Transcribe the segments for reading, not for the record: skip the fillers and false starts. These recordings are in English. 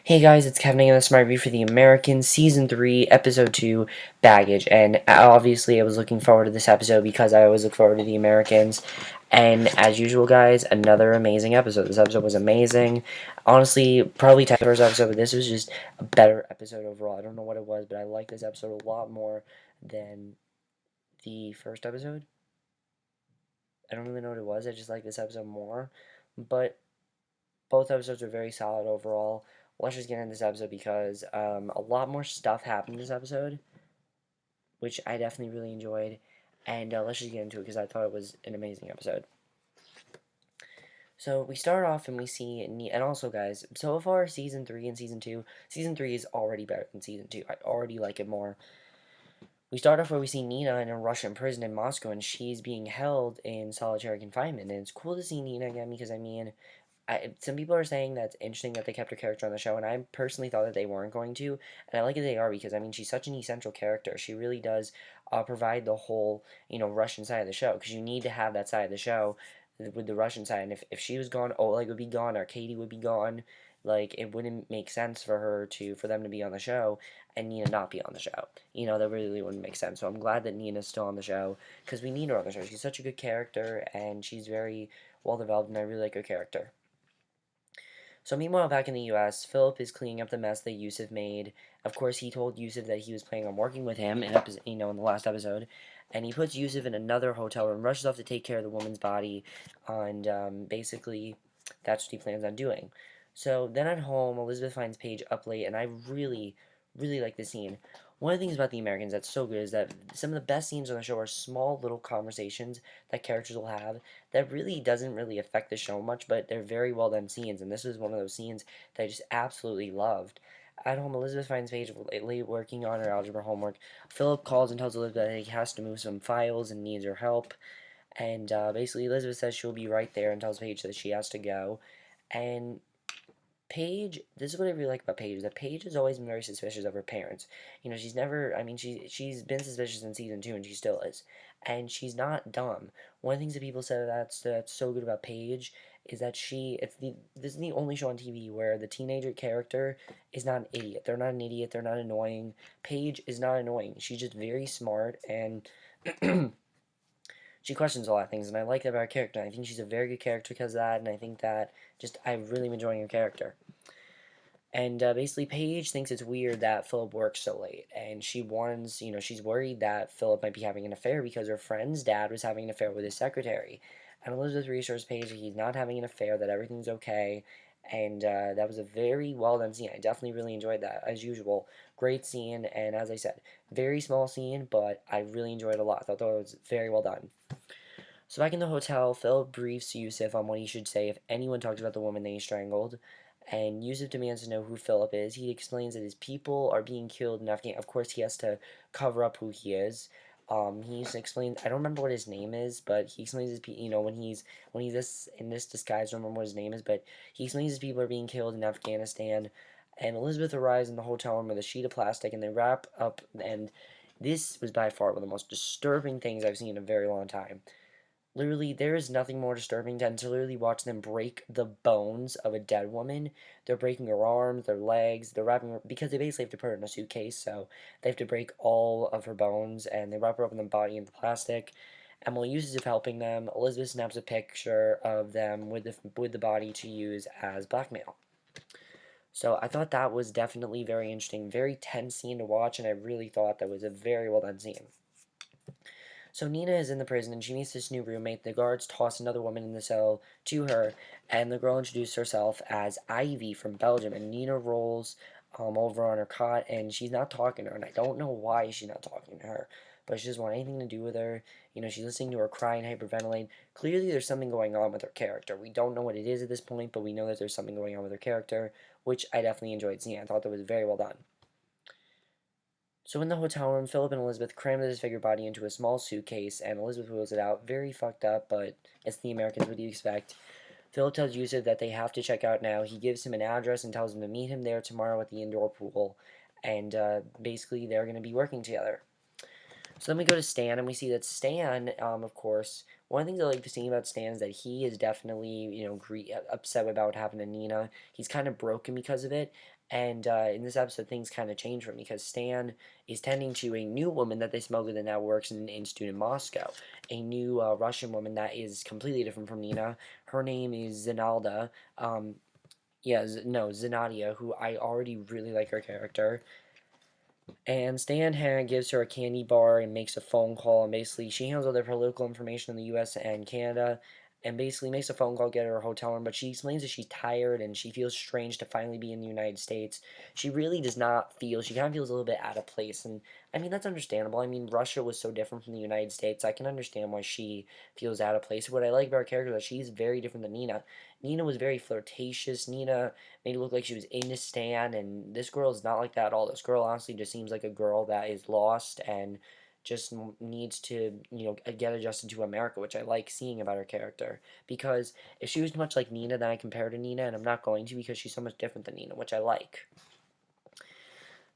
Hey guys, it's Kevin again. This is my review for The Americans, Season 3, Episode 2, Baggage. And obviously, I was looking forward to this episode because I always look forward to The Americans. And as usual, guys, another amazing episode. This episode was amazing. Honestly, probably 10 first episode, but this was just a better episode overall. I don't know what it was, but I like this episode a lot more than the first episode. I don't really know what it was. I just like this episode more. But both episodes are very solid overall. Let's just get into this episode because a lot more stuff happened in this episode, which I definitely really enjoyed. And let's just get into it because I thought it was an amazing episode. So we start off and we see, and also guys, so far season 3 and season 3 is already better than season 2. I already like it more. We start off where we see Nina in a Russian prison in Moscow, and she's being held in solitary confinement. And it's cool to see Nina again because, I mean, some people are saying that it's interesting that they kept her character on the show, and I personally thought that they weren't going to, and I like that they are because, I mean, she's such an essential character. She really does provide the whole, Russian side of the show, because you need to have that side of the show with the Russian side, and if she was gone, Oleg would be gone, Arkady would be gone. Like, it wouldn't make sense for them to be on the show and Nina not be on the show. That really wouldn't make sense. So I'm glad that Nina's still on the show because we need her on the show. She's such a good character and she's very well developed, and I really like her character. So meanwhile, back in the U.S., Philip is cleaning up the mess that Youssef made. Of course, he told Youssef that he was planning on working with him in the last episode, and he puts Youssef in another hotel room, rushes off to take care of the woman's body, and basically, that's what he plans on doing. So then at home, Elizabeth finds Paige up late, and I really, really like this scene. One of the things about The Americans that's so good is that some of the best scenes on the show are small little conversations that characters will have that really doesn't really affect the show much, but they're very well done scenes, and this is one of those scenes that I just absolutely loved. At home, Elizabeth finds Paige late working on her algebra homework. Philip calls and tells Elizabeth that he has to move some files and needs her help, and basically Elizabeth says she'll be right there and tells Paige that she has to go, and Paige, this is what I really like about Paige, is that Paige has always been very suspicious of her parents. She's never, I mean, she's been suspicious in season 2, and she still is. And she's not dumb. One of the things that people say that's so good about Paige is that this is the only show on TV where the teenager character is not an idiot. They're not an idiot, they're not annoying. Paige is not annoying. She's just very smart, and she questions a lot of things, and I like that about her character. And I think she's a very good character because of that, and I think that just, I'm really enjoying her character. And basically, Paige thinks it's weird that Philip works so late, and she warns, she's worried that Philip might be having an affair because her friend's dad was having an affair with his secretary. And Elizabeth reassures Paige that he's not having an affair, that everything's okay, and that was a very well done scene. I definitely really enjoyed that, as usual. Great scene, and as I said, very small scene, but I really enjoyed it a lot. I thought it was very well done. So back in the hotel, Philip briefs Youssef on what he should say if anyone talks about the woman that he strangled, and Youssef demands to know who Philip is. He explains that his people are being killed in Afghanistan. Of course, he has to cover up who he is. He explains. I don't remember what his name is, but he explains his when he's in this disguise. I don't remember what his name is, but he explains his people are being killed in Afghanistan. And Elizabeth arrives in the hotel room with a sheet of plastic, and they wrap up. And this was by far one of the most disturbing things I've seen in a very long time. Literally, there is nothing more disturbing than to literally watch them break the bones of a dead woman. They're breaking her arms, their legs, they're wrapping her, because they basically have to put her in a suitcase, so they have to break all of her bones, and they wrap her up in the body in the plastic. And while Youssef helping them, Elizabeth snaps a picture of them with the body to use as blackmail. So I thought that was definitely very interesting, very tense scene to watch, and I really thought that was a very well done scene. So Nina is in the prison and she meets this new roommate. The guards toss another woman in the cell to her, and the girl introduces herself as Ivy from Belgium. And Nina rolls over on her cot, and she's not talking to her. And I don't know why she's not talking to her, but she doesn't want anything to do with her. She's listening to her cry and hyperventilate. Clearly, there's something going on with her character. We don't know what it is at this point, but we know that there's something going on with her character, which I definitely enjoyed seeing. I thought that was very well done. So in the hotel room, Philip and Elizabeth cram the disfigured body into a small suitcase, and Elizabeth wheels it out. Very fucked up, but it's the Americans. What do you expect? Philip tells Youssef that they have to check out now. He gives him an address and tells him to meet him there tomorrow at the indoor pool, and basically they're going to be working together. So then we go to Stan, and we see that Stan, of course, One of the things I like seeing about Stan is that he is definitely, upset about what happened to Nina. He's kind of broken because of it. And in this episode, things kind of change for him because Stan is tending to a new woman that they smuggled that now works in student Moscow. A new Russian woman that is completely different from Nina. Her name is Zinalda. Yeah, no, Zinadia, who I already really like her character. And Stan Hanna gives her a candy bar and makes a phone call, and basically she handles all the political information in the U.S. and Canada, and basically makes a phone call, get her a hotel room, but she explains that she's tired and she feels strange to finally be in the United States. She really does not feel, she kind of feels a little bit out of place, and I mean, that's understandable. I mean, Russia was so different from the United States. I can understand why she feels out of place. What I like about her character is that she's very different than Nina. Nina was very flirtatious. Nina made it look like she was into Stan, and this girl is not like that at all. This girl honestly just seems like a girl that is lost and just needs to, get adjusted to America, which I like seeing about her character. Because if she was much like Nina, then I compare her to Nina, and I'm not going to because she's so much different than Nina, which I like.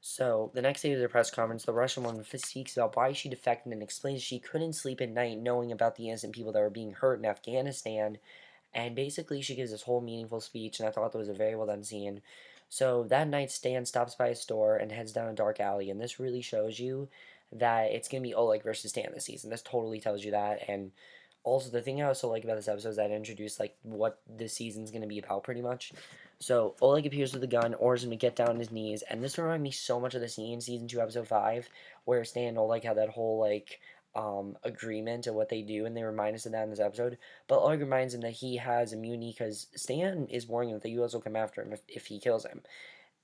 So, the next day of the press conference, the Russian woman speaks about why she defected and explains she couldn't sleep at night knowing about the innocent people that were being hurt in Afghanistan, and basically, she gives this whole meaningful speech, and I thought that was a very well done scene. So that night, Stan stops by a store and heads down a dark alley, and this really shows you that it's going to be Oleg versus Stan this season. This totally tells you that, and also the thing I also like about this episode is that it introduced like what this season's going to be about pretty much. So Oleg appears with a gun, orders him to get down on his knees, and this reminded me so much of the scene in season 2, episode 5, where Stan and Oleg had that whole agreement of what they do, and they remind us of that in this episode. But Oleg reminds him that he has immunity because Stan is warning him that the U.S. will come after him if he kills him.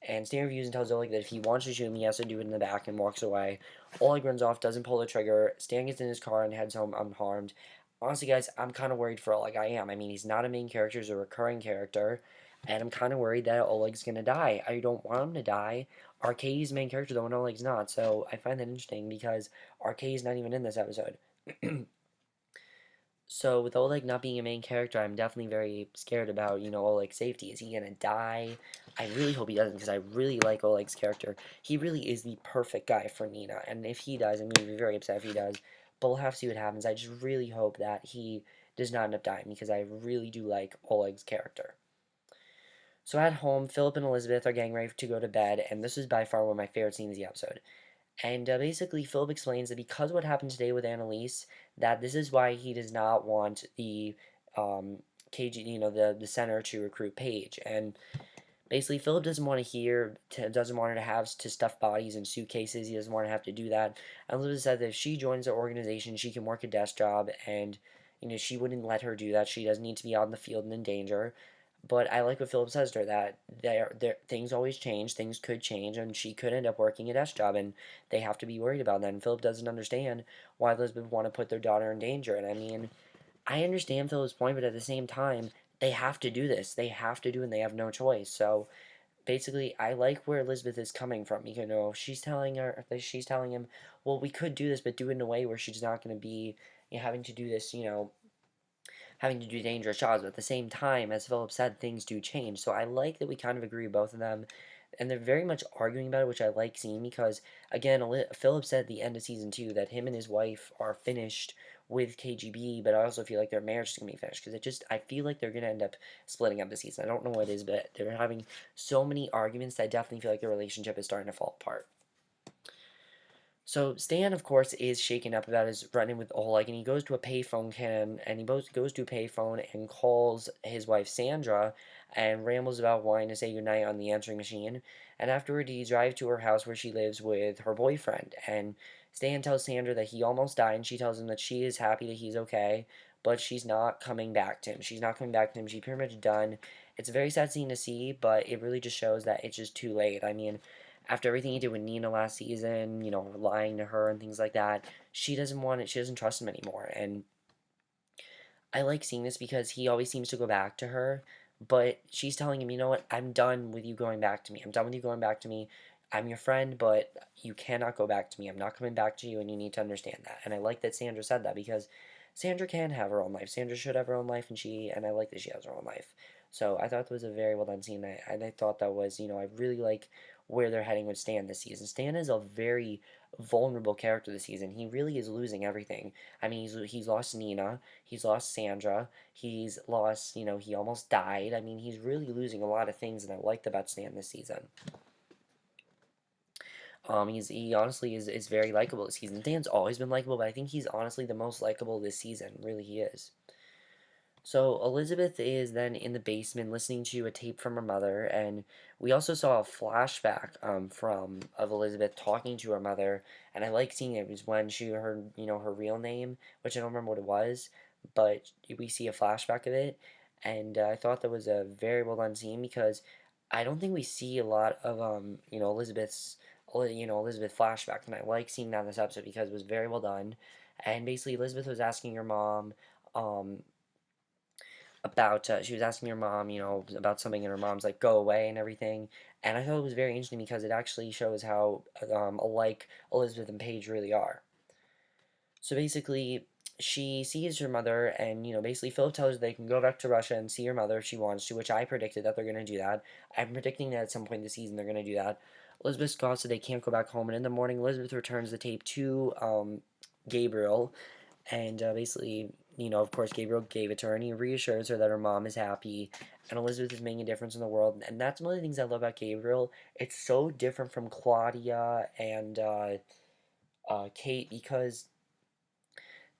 And Stan reviews and tells Oleg that if he wants to shoot him, he has to do it in the back, and walks away. Oleg runs off, doesn't pull the trigger. Stan gets in his car and heads home unharmed. Honestly, guys, I'm kind of worried for Oleg. I am. I mean, he's not a main character, he's a recurring character. And I'm kind of worried that Oleg's going to die. I don't want him to die. Arkady's the main character, though, and Oleg's not. So I find that interesting because Arkady's not even in this episode. So with Oleg not being a main character, I'm definitely very scared about, Oleg's safety. Is he gonna die? I really hope he doesn't because I really like Oleg's character. He really is the perfect guy for Nina, and if he dies, I'm gonna be very upset if he does. But we'll have to see what happens. I just really hope that he does not end up dying because I really do like Oleg's character. So at home, Philip and Elizabeth are getting ready to go to bed, and this is by far one of my favorite scenes of the episode. And basically, Philip explains that because of what happened today with Annalise, that this is why he does not want the KG, the center to recruit Paige. And basically, Philip doesn't want to doesn't want her to have to stuff bodies in suitcases. He doesn't want to have to do that. And Elizabeth said that if she joins the organization, she can work a desk job, and she wouldn't let her do that. She doesn't need to be out in the field and in danger. But I like what Philip says to her, that things always change, things could change, and she could end up working a desk job, and they have to be worried about that. And Philip doesn't understand why Elizabeth would want to put their daughter in danger. And I mean, I understand Philip's point, but at the same time, they have to do this. They have to do it, and they have no choice. So basically, I like where Elizabeth is coming from. She's telling him, well, we could do this, but do it in a way where she's not going to be having to do this, having to do dangerous jobs. But at the same time, as Philip said, things do change. So I like that we kind of agree with both of them. And they're very much arguing about it, which I like seeing because, again, Philip said at the end of season 2 that him and his wife are finished with KGB, but I also feel like their marriage is going to be finished because I feel like they're going to end up splitting up the season. I don't know what it is, but they're having so many arguments that I definitely feel like their relationship is starting to fall apart. So Stan, of course, is shaken up about his run-in with Oleg, and he goes to a payphone goes to a payphone and calls his wife Sandra, and rambles about wanting to say goodnight on the answering machine. And afterward, he drives to her house where she lives with her boyfriend. And Stan tells Sandra that he almost died, and she tells him that she is happy that he's okay, but she's not coming back to him. She's not coming back to him. She's pretty much done. It's a very sad scene to see, but it really just shows that it's just too late. I mean, after everything he did with Nina last season, lying to her and things like that, she doesn't want it. She doesn't trust him anymore. And I like seeing this because he always seems to go back to her, but she's telling him, you know what, I'm done with you going back to me. I'm done with you going back to me. I'm your friend, but you cannot go back to me. I'm not coming back to you, and you need to understand that. And I like that Sandra said that because Sandra can have her own life. Sandra should have her own life, and I like that she has her own life. So I thought that was a very well done scene, and I thought that was, I really like where they're heading with Stan this season. Stan is a very vulnerable character this season. He really is losing everything. I mean, he's lost Nina, he's lost Sandra, he's lost, he almost died. I mean, he's really losing a lot of things, and I liked about Stan this season. He honestly is very likable this season. Stan's always been likable, but I think he's honestly the most likable this season. Really, he is. So Elizabeth is then in the basement listening to a tape from her mother, and we also saw a flashback from of Elizabeth talking to her mother, and I like seeing it. It was when she heard her real name, which I don't remember what it was, but we see a flashback of it, and I thought that was a very well done scene because I don't think we see a lot of Elizabeth flashback, and I like seeing that in this episode because it was very well done, and basically Elizabeth was asking her mom. About she was asking her mom, about something, and her mom's like, "Go away" and everything. And I thought it was very interesting because it actually shows how alike Elizabeth and Paige really are. So basically, she sees her mother, and basically Philip tells her they can go back to Russia and see her mother if she wants to, which I predicted that they're going to do that. I'm predicting that at some point this season they're going to do that. Elizabeth Scott said they can't go back home, and in the morning, Elizabeth returns the tape to Gabriel, and basically, of course, Gabriel gave it to her, and he reassures her that her mom is happy, and Elizabeth is making a difference in the world. And that's one of the things I love about Gabriel. It's so different from Claudia and Kate because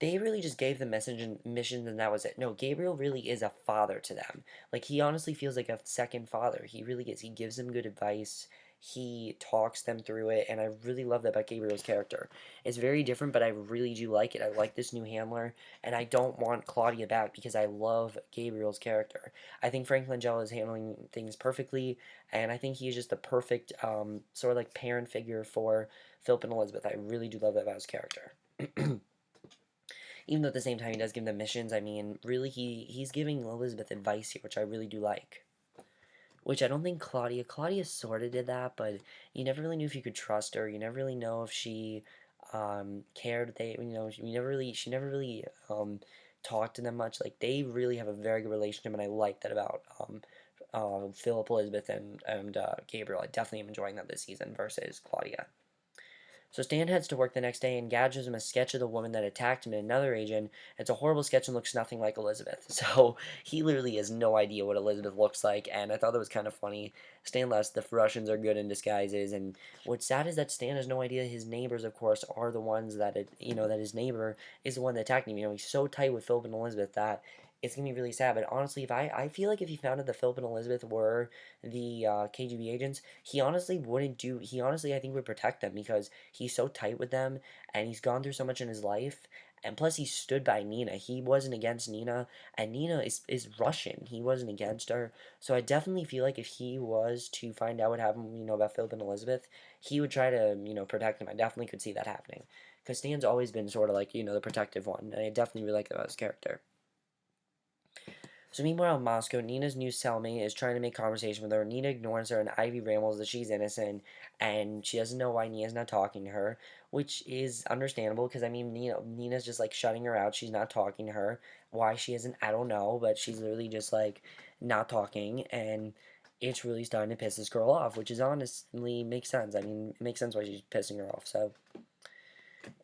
they really just gave the message and missions and that was it. No, Gabriel really is a father to them. Like, he honestly feels like a second father. He really is. He gives them good advice. He talks them through it, and I really love that about Gabriel's character. It's very different, but I really do like it. I like this new handler, and I don't want Claudia back because I love Gabriel's character. I think Frank Langella is handling things perfectly, and I think he's just the perfect sort of like parent figure for Philip and Elizabeth. I really do love that about his character. Even though at the same time he does give them missions, I mean, really he's giving Elizabeth advice here, which I really do like. Which I don't think Claudia sort of did that, but you never really knew if you could trust her. You never really know if she cared. She never really talked to them much. Like, they really have a very good relationship, and I like that about Philip, Elizabeth, and Gabriel. I definitely am enjoying that this season versus Claudia. So Stan heads to work the next day, and Gad shows him a sketch of the woman that attacked him in another agent. It's a horrible sketch and looks nothing like Elizabeth. So he literally has no idea what Elizabeth looks like, and I thought that was kind of funny. Stan laughs, the Russians are good in disguises, and what's sad is that Stan has no idea his neighbors, of course, are the ones that, that his neighbor is the one that attacked him. He's so tight with Philip and Elizabeth that it's going to be really sad. But honestly, I feel like if he found out that Philip and Elizabeth were the KGB agents, he honestly wouldn't do, he honestly, I think, would protect them because he's so tight with them, and he's gone through so much in his life. And plus, he stood by Nina. He wasn't against Nina, and Nina is Russian. He wasn't against her. So I definitely feel like if he was to find out what happened, about Philip and Elizabeth, he would try to, protect them. I definitely could see that happening. Because Stan's always been sort of like, the protective one, and I definitely really like that about his character. So meanwhile in Moscow, Nina's new cellmate is trying to make conversation with her. Nina ignores her, and Ivy rambles that she's innocent, and she doesn't know why Nina's not talking to her, which is understandable because, I mean, Nina's just like shutting her out. She's not talking to her. Why she isn't, I don't know, but she's literally just like not talking, and it's really starting to piss this girl off, which is honestly makes sense. I mean, it makes sense why she's pissing her off. So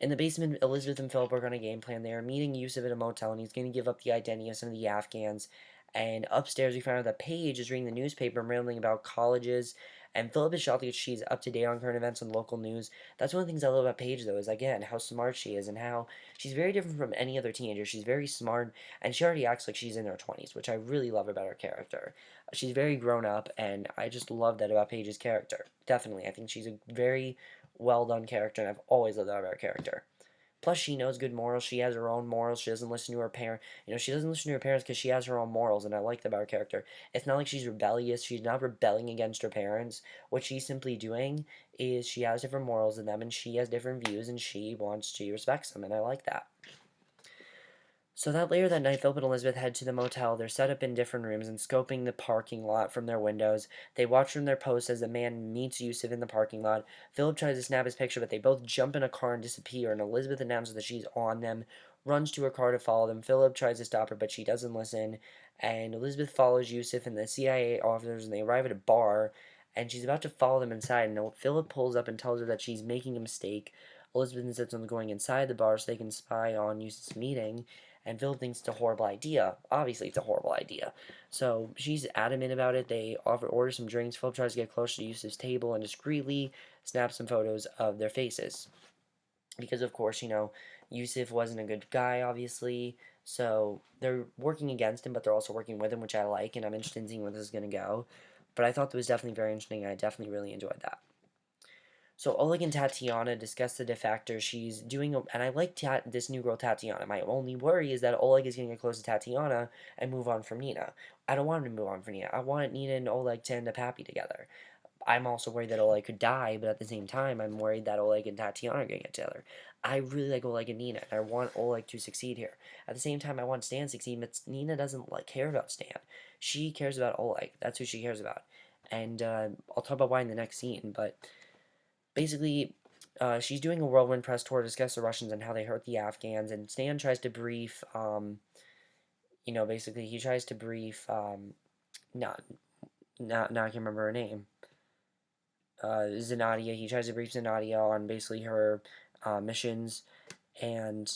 in the basement, Elizabeth and Philip work on a game plan. They are meeting Youssef at a motel, and he's going to give up the identity of some of the Afghans. And upstairs, we find out that Paige is reading the newspaper, rambling about colleges. And Philip is shocked that she's up to date on current events and local news. That's one of the things I love about Paige, though, is, again, how smart she is and how she's very different from any other teenager. She's very smart, and she already acts like she's in her 20s, which I really love about her character. She's very grown up, and I just love that about Paige's character. Definitely. I think she's a very well done character, and I've always loved that about her character. Plus, she knows good morals. She has her own morals. She doesn't listen to her parents. She doesn't listen to her parents because she has her own morals, and I like that about her character. It's not like she's rebellious. She's not rebelling against her parents. What she's simply doing is she has different morals than them, and she has different views, and she wants to respect them, and I like that. So that later that night, Philip and Elizabeth head to the motel. They're set up in different rooms and scoping the parking lot from their windows. They watch from their post as the man meets Youssef in the parking lot. Philip tries to snap his picture, but they both jump in a car and disappear, and Elizabeth announces that she's on them, runs to her car to follow them. Philip tries to stop her, but she doesn't listen, and Elizabeth follows Youssef and the CIA officers, and they arrive at a bar, and she's about to follow them inside, and Philip pulls up and tells her that she's making a mistake. Elizabeth insists on going inside the bar so they can spy on Youssef's meeting, and Philip thinks it's a horrible idea. Obviously, it's a horrible idea. So she's adamant about it. They order some drinks. Philip tries to get closer to Yusuf's table and discreetly snaps some photos of their faces. Because, of course, Youssef wasn't a good guy, obviously. So they're working against him, but they're also working with him, which I like, and I'm interested in seeing where this is going to go. But I thought that was definitely very interesting, and I definitely really enjoyed that. So Oleg and Tatiana discuss the defector. She's doing, and I like this new girl Tatiana. My only worry is that Oleg is going to get close to Tatiana and move on from Nina. I don't want him to move on from Nina. I want Nina and Oleg to end up happy together. I'm also worried that Oleg could die, but at the same time, I'm worried that Oleg and Tatiana are going to get together. I really like Oleg and Nina, and I want Oleg to succeed here. At the same time, I want Stan to succeed, but Nina doesn't care about Stan. She cares about Oleg. That's who she cares about. And I'll talk about why in the next scene, but basically, she's doing a whirlwind press tour to discuss the Russians and how they hurt the Afghans. And Stan tries to brief, basically he tries to brief, not, now I can remember her name, Zinadia. He tries to brief Zinadia on basically her missions, and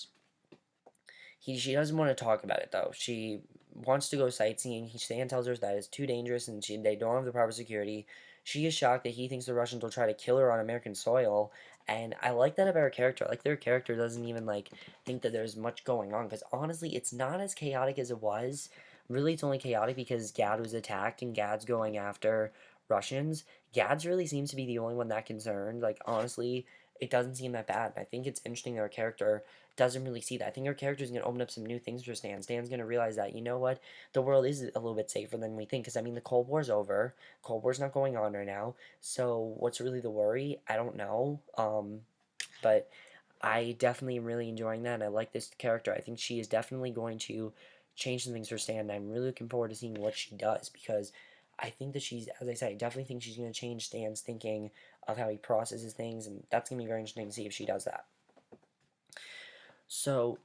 she doesn't want to talk about it though. She wants to go sightseeing. Stan tells her that it's too dangerous and they don't have the proper security. She is shocked that he thinks the Russians will try to kill her on American soil, and I like that about her character. I like their character doesn't even think that there's much going on, because honestly, it's not as chaotic as it was. Really, it's only chaotic because Gad was attacked and Gad's going after Russians. Gad's really seems to be the only one that concerned. Honestly, it doesn't seem that bad. And I think it's interesting that her character doesn't really see that. I think her character is going to open up some new things for Stan. Stan's going to realize that, you know what, the world is a little bit safer than we think. Because, I mean, the Cold War's over. Cold War's not going on right now. So, what's really the worry? I don't know. But I definitely am really enjoying that. And I like this character. I think she is definitely going to change some things for Stan. And I'm really looking forward to seeing what she does. Because I think that she's, as I said, I definitely think she's going to change Stan's thinking of how he processes things. And that's going to be very interesting to see if she does that. So,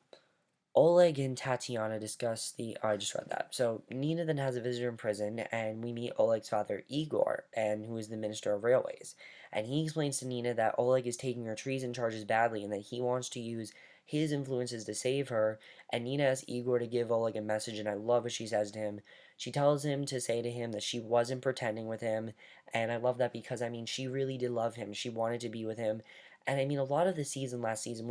Oleg and Tatiana discuss I just read that. So, Nina then has a visitor in prison, and we meet Oleg's father, Igor, and who is the Minister of Railways. And he explains to Nina that Oleg is taking her treason charges badly and that he wants to use his influences to save her. And Nina asks Igor to give Oleg a message, and I love what she says to him. She tells him to say to him that she wasn't pretending with him, and I love that because, I mean, she really did love him. She wanted to be with him. And I mean, a lot of the last season,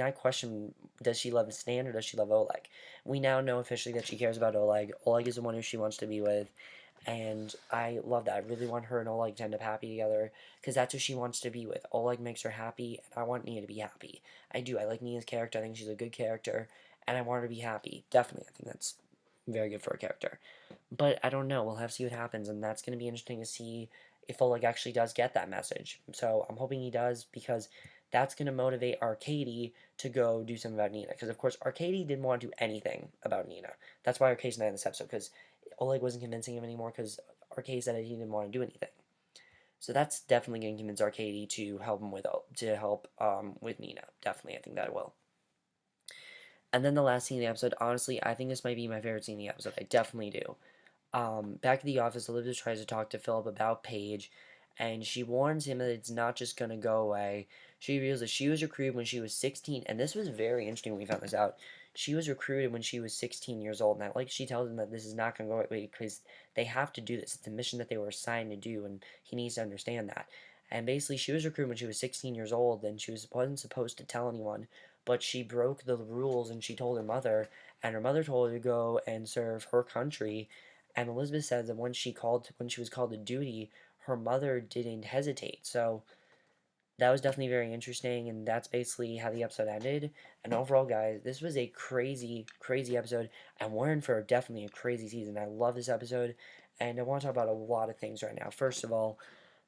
I question, does she love Stan or does she love Oleg? We now know officially that she cares about Oleg. Oleg is the one who she wants to be with. And I love that. I really want her and Oleg to end up happy together because that's who she wants to be with. Oleg makes her happy, and I want Nia to be happy. I do. I like Nia's character. I think she's a good character, and I want her to be happy. Definitely. I think that's very good for a character. But I don't know. We'll have to see what happens, and that's going to be interesting to see if Oleg actually does get that message. So I'm hoping he does because that's going to motivate Arkady to go do something about Nina. Because, of course, Arkady didn't want to do anything about Nina. That's why Arkady's not in this episode, because Oleg wasn't convincing him anymore because Arkady said that he didn't want to do anything. So that's definitely going to convince Arkady to help him with Nina. Definitely, I think that will. And then the last scene of the episode, honestly, I think this might be my favorite scene of the episode. I definitely do. Back at the office, Elizabeth tries to talk to Philip about Paige, and she warns him that it's not just going to go away. She reveals that she was recruited when she was 16, and this was very interesting when we found this out. She was recruited when she was 16 years old, and she tells him that this is not going to go away because they have to do this. It's a mission that they were assigned to do, and he needs to understand that. And basically, she was recruited when she was 16 years old, and wasn't supposed to tell anyone, but she broke the rules, and she told her mother, and her mother told her to go and serve her country. And Elizabeth says that when she was called to duty, her mother didn't hesitate. So that was definitely very interesting, and that's basically how the episode ended. And overall, guys, this was a crazy, crazy episode, and we're in for definitely a crazy season. I love this episode, and I want to talk about a lot of things right now. First of all,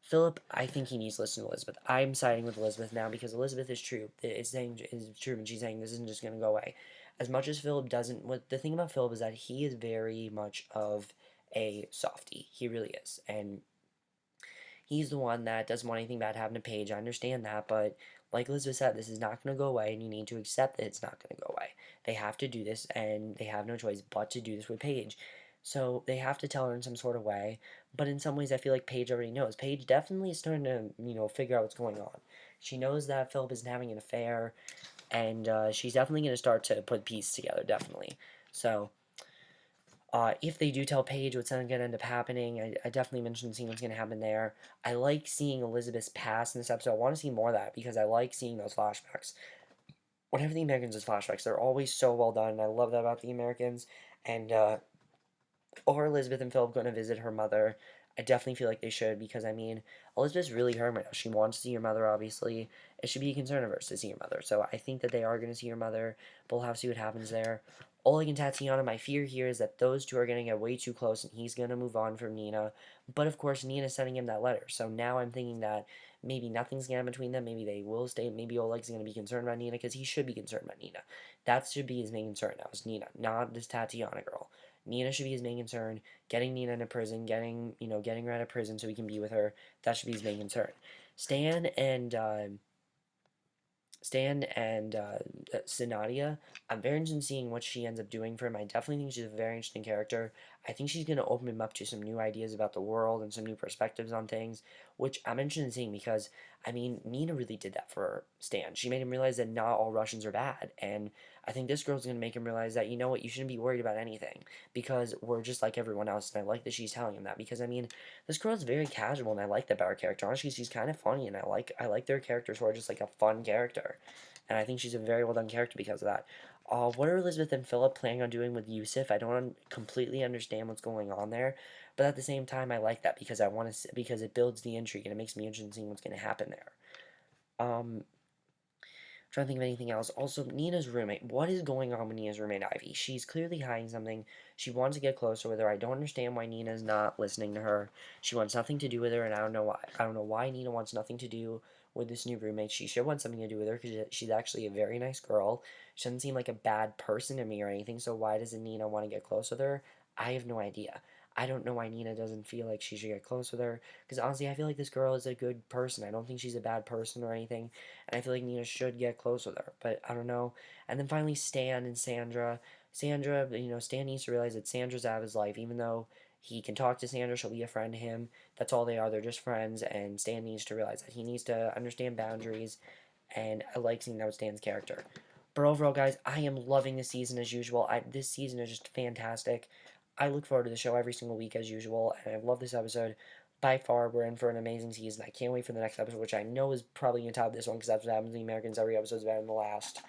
Philip, I think he needs to listen to Elizabeth. I'm siding with Elizabeth now because Elizabeth is true. It's saying is true, and she's saying this isn't just going to go away. as much as Philip doesn't, what the thing about Philip is that he is very much of a softie. He really is. And he's the one that doesn't want anything bad to happen to Paige. I understand that, but like Elizabeth said, this is not going to go away, and you need to accept that it's not going to go away. They have to do this, and they have no choice but to do this with Paige. So they have to tell her in some sort of way, but in some ways I feel like Paige already knows. Paige definitely is starting to, figure out what's going on. She knows that Philip isn't having an affair, and she's definitely going to start to put pieces together, definitely. So, if they do tell Paige what's going to end up happening, I definitely mentioned seeing what's going to happen there. I like seeing Elizabeth's past in this episode. I want to see more of that because I like seeing those flashbacks. Whenever the Americans is flashbacks, they're always so well done, and I love that about the Americans. And or Elizabeth and Philip going to visit her mother. I definitely feel like they should because, I mean, Elizabeth's really hurt right now. She wants to see her mother, obviously. It should be a concern of hers to see her mother. So I think that they are going to see her mother, but we'll have to see what happens there. Oleg and Tatiana, my fear here is that those two are going to get way too close and he's going to move on from Nina. But of course, Nina's sending him that letter. So now I'm thinking that maybe nothing's going to happen between them. Maybe they will stay. Maybe Oleg's going to be concerned about Nina because he should be concerned about Nina. That should be his main concern now, is Nina, not this Tatiana girl. Nina should be his main concern. Getting Nina into prison, getting her out of prison so he can be with her. That should be his main concern. Stan and Zinadia, I'm very interested in seeing what she ends up doing for him. I definitely think she's a very interesting character. I think she's going to open him up to some new ideas about the world and some new perspectives on things, which I'm interested in seeing because, I mean, Nina really did that for Stan. She made him realize that not all Russians are bad, and I think this girl's going to make him realize that, you know what, you shouldn't be worried about anything because we're just like everyone else, and I like that she's telling him that because, I mean, this girl's very casual, and I like that about her character. Honestly, she's kind of funny, and I like their characters who are just like a fun character. And I think she's a very well done character because of that. What are Elizabeth and Philip planning on doing with Youssef? I don't completely understand what's going on there, but at the same time, I like that because I want to because it builds the intrigue and it makes me interested in seeing what's going to happen there. Trying to think of anything else. Also, Nina's roommate. What is going on with Nina's roommate, Ivy? She's clearly hiding something. She wants to get closer with her. I don't understand why Nina's not listening to her. She wants nothing to do with her, and I don't know why. I don't know why Nina wants nothing to do with this new roommate. She should want something to do with her because she's actually a very nice girl. She doesn't seem like a bad person to me or anything, so why doesn't Nina want to get close with her? I have no idea. I don't know why Nina doesn't feel like she should get close with her. Because honestly, I feel like this girl is a good person. I don't think she's a bad person or anything. And I feel like Nina should get close with her. But I don't know. And then finally, Stan and Sandra. Sandra, Stan needs to realize that Sandra's out of his life. Even though he can talk to Sandra, she'll be a friend to him. That's all they are. They're just friends. And Stan needs to realize that. He needs to understand boundaries. And I like seeing that with Stan's character. But overall, guys, I am loving this season as usual. This season is just fantastic. I look forward to the show every single week as usual, and I love this episode. By far, we're in for an amazing season. I can't wait for the next episode, which I know is probably going to top this one because that's what happens to the Americans. Every episode is better than the last.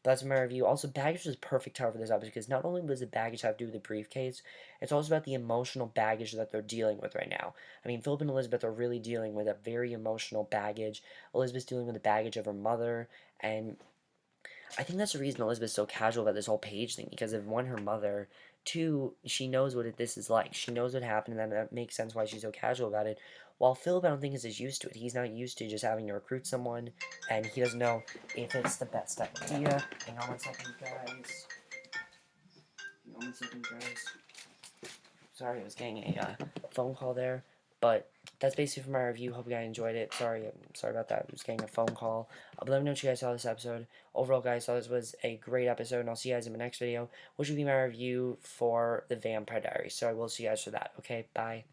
But that's my review. Also, baggage was perfect cover for this episode because not only does the baggage have to do with the briefcase, it's also about the emotional baggage that they're dealing with right now. I mean, Philip and Elizabeth are really dealing with a very emotional baggage. Elizabeth's dealing with the baggage of her mother, and I think that's the reason Elizabeth's so casual about this whole Paige thing, because of one, her mother, two, she knows what this is like. She knows what happened, and that makes sense why she's so casual about it. While Philip, I don't think is as used to it. He's not used to just having to recruit someone, and he doesn't know if it's the best idea. Hang on one second, guys. Hang on one second, guys. Sorry, I was getting a phone call there, but that's basically for my review. Hope you guys enjoyed it. Sorry about that. I was getting a phone call. But let me know what you guys saw this episode. Overall, guys, so this was a great episode, and I'll see you guys in my next video, which will be my review for the Vampire Diaries. So I will see you guys for that. Okay, bye.